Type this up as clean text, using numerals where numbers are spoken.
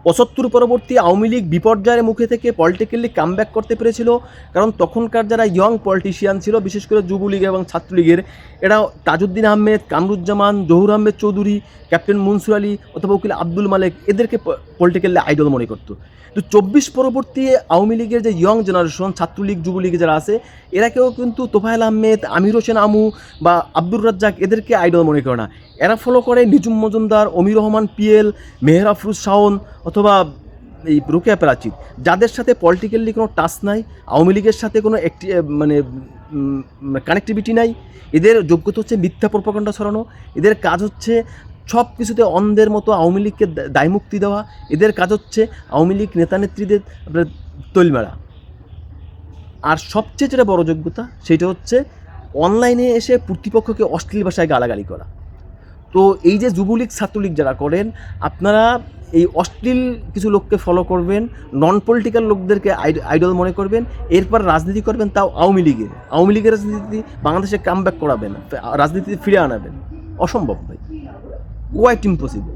৭৫ পরবর্তী আওয়ামী লীগ বিপর্যয়ের মুখে থেকে পলিটিক্যালি কামব্যাক করতে পেরেছিল, কারণ তখনকার যারা ইয়ং পলিটিশিয়ান ছিল, বিশেষ করে যুবলীগ এবং ছাত্রলীগের, এরা তাজউদ্দিন আহমেদ, কামরুজ্জামান, জহুর আহমেদ চৌধুরী, ক্যাপ্টেন মনসুর আলী অথবা উকিল আব্দুল মালেক, এদেরকে পলিটিক্যালি আইডল মনে করতো। তো ২৪ পরবর্তী আওয়ামী লীগের যে ইয়ং জেনারেশন, ছাত্রলীগ যুবলীগ যারা আছে, এরাকেও কিন্তু তোফায়েল আহমেদ, আমির হোসেন আমু বা আব্দুর রাজ্জাক এদেরকে আইডল মনে করে না। এরা ফলো করে নিজুম মজুমদার, অমির রহমান পিএল, মেহের আফরুজ শাওন অথবা এই রোকেয়া প্রাচীর, যাদের সাথে পলিটিক্যালি কোনো টাচ নাই, আওয়ামী লীগের সাথে কোনো একটি মানে কানেক্টিভিটি নাই। এদের যোগ্যতা হচ্ছে মিথ্যা প্রপাগান্ডা ছড়ানো, এদের কাজ হচ্ছে সব কিছুতে অন্ধের মতো আওয়ামী লীগকে দায়মুক্তি দেওয়া, এদের কাজ হচ্ছে আওয়ামী লীগ নেতানেত্রীদের তৈলমেলা। আর সবচেয়ে যেটা বড় যোগ্যতা সেটা হচ্ছে অনলাইনে এসে প্রতিপক্ষকে অশ্লীল ভাষায় গালাগালি করা। তো এই যে যুবলীগ ছাত্রলীগ যারা করেন, আপনারা এই অশ্লীল কিছু লোককে ফলো করবেন, নন পলিটিক্যাল লোকদেরকে আইডল মনে করবেন, এরপর রাজনীতি করবেন, তাও আওয়ামী লীগের রাজনীতি বাংলাদেশে কামব্যাক করাবেন, রাজনীতিতে ফিরে আনাবেন। অসম্ভব ভাই, কোয়াইট ইম্পসিবল।